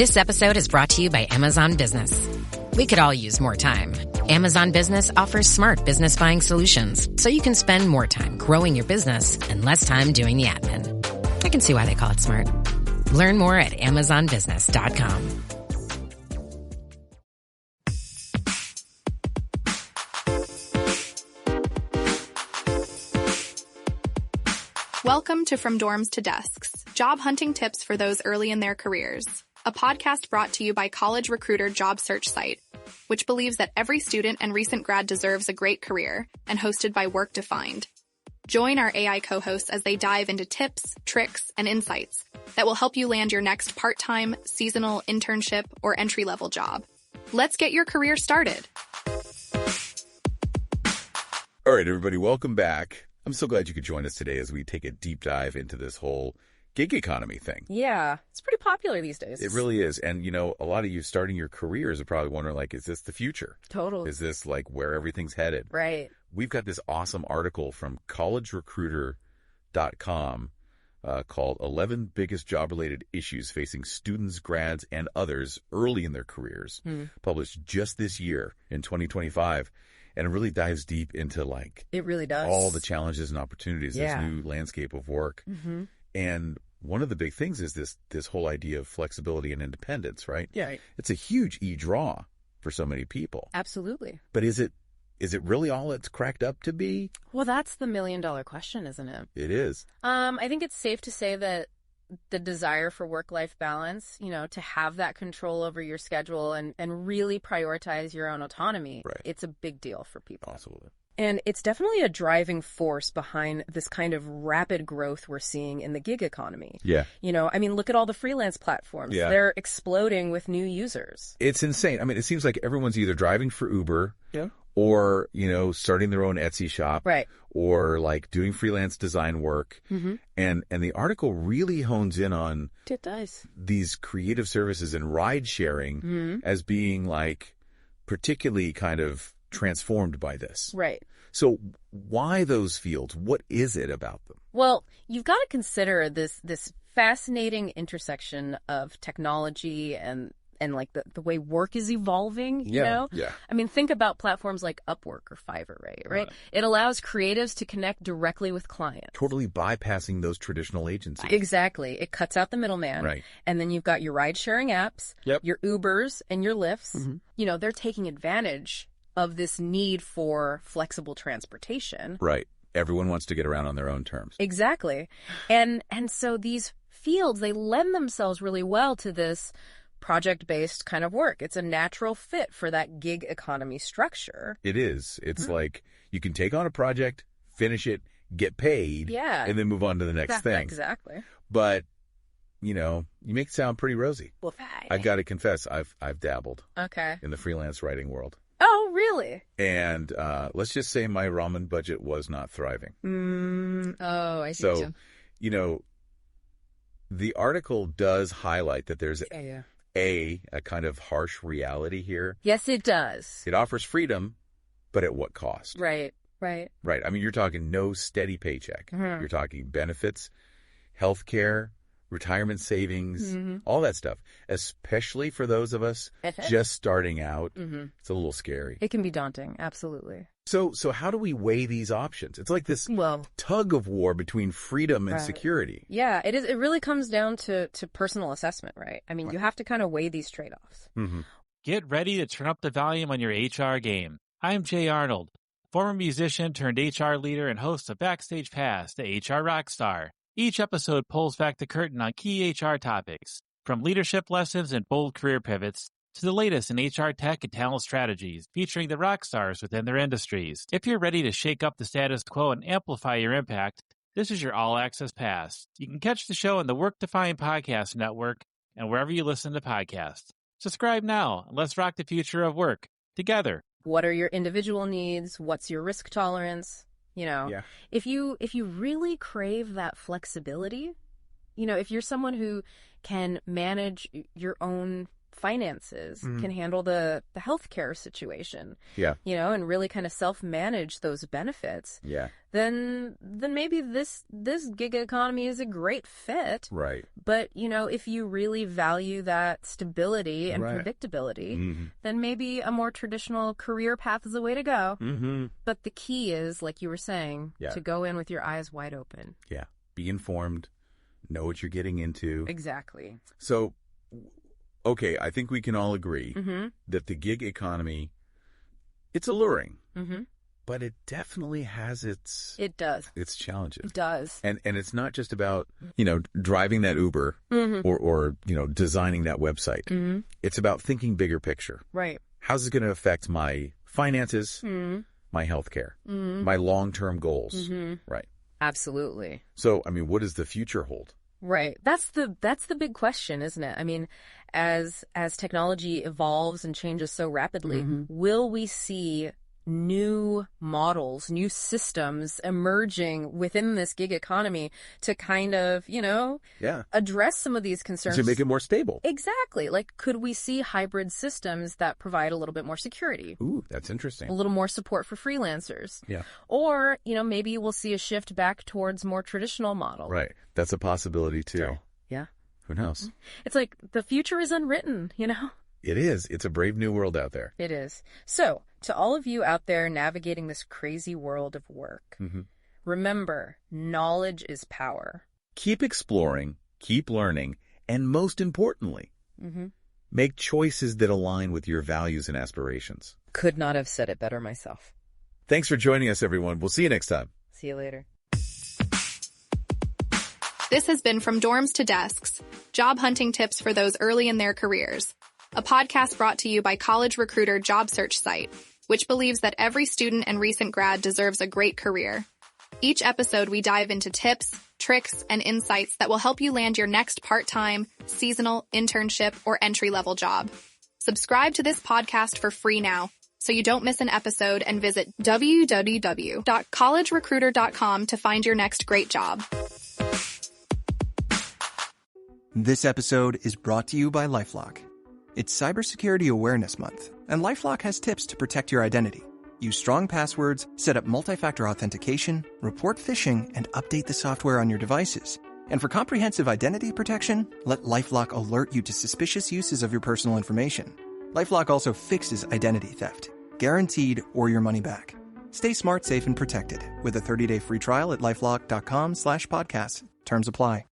This episode is brought to you by Amazon Business. We could all use more time. Amazon Business offers smart business buying solutions, so you can spend more time growing your business and less time doing the admin. I can see why they call it smart. Learn more at amazonbusiness.com. Welcome to From Dorms to Desks, job hunting tips for those early in their careers. A podcast brought to you by College Recruiter job search site, which believes that every student and recent grad deserves a great career, and hosted by Work Defined. Join our AI co-hosts as they dive into tips, tricks, and insights that will help you land your next part-time, seasonal, internship, or entry-level job. Let's get your career started. All right, everybody, welcome back. I'm so glad you could join us today as we take a deep dive into this whole gig economy thing. Yeah, it's pretty popular these days. It really is. And, you know, a lot of you starting your careers are probably wondering, like, is this the future? Totally. Is this, like, where everything's headed? Right. We've got this awesome article from collegerecruiter.com called 11 Biggest Job-Related Issues Facing Students, Grads, and Others Early in Their Careers, published just this year in 2025. And it really dives deep into, like, it really does, all the challenges and opportunities, this new landscape of work. Mm-hmm. And one of the big things is this whole idea of flexibility and independence, right? Yeah. It's a huge draw for so many people. Absolutely. But is it really all it's cracked up to be? Well, that's the million-dollar question, isn't it? It is. I think it's safe to say that the desire for work-life balance, you know, to have that control over your schedule and really prioritize your own autonomy, right, it's a big deal for people. Absolutely. And it's definitely a driving force behind this kind of rapid growth we're seeing in the gig economy. Yeah. You know, I mean, look at all the freelance platforms. Yeah. They're exploding with new users. It's insane. I mean, it seems like everyone's either driving for Uber, or, you know, starting their own Etsy shop, right, or like doing freelance design work. Mm-hmm. And the article really hones in on it does. These creative services and ride sharing as being like particularly kind of transformed by this. Right. So why those fields? What is it about them? Well, you've got to consider this fascinating intersection of technology and like the way work is evolving, you know? Yeah. I mean, think about platforms like Upwork or Fiverr, right? It allows creatives to connect directly with clients. Totally bypassing those traditional agencies. Exactly. It cuts out the middleman. Right. And then you've got your ride-sharing apps, your Ubers and your Lyfts. Mm-hmm. You know, they're taking advantage of this need for flexible transportation. Right. Everyone wants to get around on their own terms. Exactly. And so these fields, they lend themselves really well to this project-based kind of work. It's a natural fit for that gig economy structure. It is. It's like you can take on a project, finish it, get paid, and then move on to the next thing. Exactly. But, you know, you make it sound pretty rosy. Well, I've got to confess, I've dabbled in the freelance writing world. Oh, really? And let's just say my ramen budget was not thriving. Oh, I see. So, you know, the article does highlight that there's a kind of harsh reality here. Yes, it does. It offers freedom, but at what cost? Right. I mean, you're talking no steady paycheck. You're talking benefits, health care, retirement savings, all that stuff, especially for those of us just starting out. It's a little scary. It can be daunting. Absolutely. So how do we weigh these options? It's like this tug of war between freedom and security. Yeah, it is. It really comes down to personal assessment, right? I mean, you have to kind of weigh these trade-offs. Get ready to turn up the volume on your HR game. I'm Jay Arnold, former musician turned HR leader and host of Backstage Pass, the HR Rockstar. Each episode pulls back the curtain on key HR topics, from leadership lessons and bold career pivots to the latest in HR tech and talent strategies, featuring the rock stars within their industries. If you're ready to shake up the status quo and amplify your impact, this is your all-access pass. You can catch the show on the Work Defined Podcast Network and wherever you listen to podcasts. Subscribe now, and let's rock the future of work together. What are your individual needs? What's your risk tolerance? You know, if you really crave that flexibility, you know, if you're someone who can manage your own finances, can handle the healthcare situation, Yeah. you know, and really kind of self-manage those benefits, Yeah. then maybe this gig economy is a great fit. Right. But, you know, if you really value that stability and Right. predictability, then maybe a more traditional career path is the way to go. Mm-hmm. But the key is, like you were saying, Yeah. to go in with your eyes wide open. Yeah. Be informed. Know what you're getting into. Exactly. So, okay, I think we can all agree Mm-hmm. that the gig economy, it's alluring, Mm-hmm. but it definitely has its It does. challenges. It does. And it's not just about, you know, driving that Uber Mm-hmm. or you know, designing that website. Mm-hmm. It's about thinking bigger picture. Right. How's it going to affect my finances, Mm-hmm. my healthcare, Mm-hmm. my long-term goals? Mm-hmm. Right. Absolutely. So, I mean, what does the future hold? Right. That's the big question, isn't it? I mean, as technology evolves and changes so rapidly, will we see new models, new systems emerging within this gig economy to kind of, you know, Yeah. address some of these concerns? To make it more stable. Exactly. Like, could we see hybrid systems that provide a little bit more security? Ooh, that's interesting. A little more support for freelancers? Yeah. Or, you know, maybe we'll see a shift back towards more traditional models. Right. That's a possibility too. So, yeah. Who knows? It's like the future is unwritten, you know? It is. It's a brave new world out there. It is. So, to all of you out there navigating this crazy world of work, remember, knowledge is power. Keep exploring, keep learning, and most importantly, make choices that align with your values and aspirations. Could not have said it better myself. Thanks for joining us, everyone. We'll see you next time. See you later. This has been From Dorms to Desks, job hunting tips for those early in their careers. A podcast brought to you by College Recruiter job search site, which believes that every student and recent grad deserves a great career. Each episode, we dive into tips, tricks, and insights that will help you land your next part-time, seasonal, internship, or entry-level job. Subscribe to this podcast for free now, so you don't miss an episode, and visit www.collegerecruiter.com to find your next great job. This episode is brought to you by LifeLock. It's Cybersecurity Awareness Month, and LifeLock has tips to protect your identity. Use strong passwords, set up multi-factor authentication, report phishing, and update the software on your devices. And for comprehensive identity protection, let LifeLock alert you to suspicious uses of your personal information. LifeLock also fixes identity theft, guaranteed or your money back. Stay smart, safe, and protected with a 30-day free trial at LifeLock.com/podcast. Terms apply.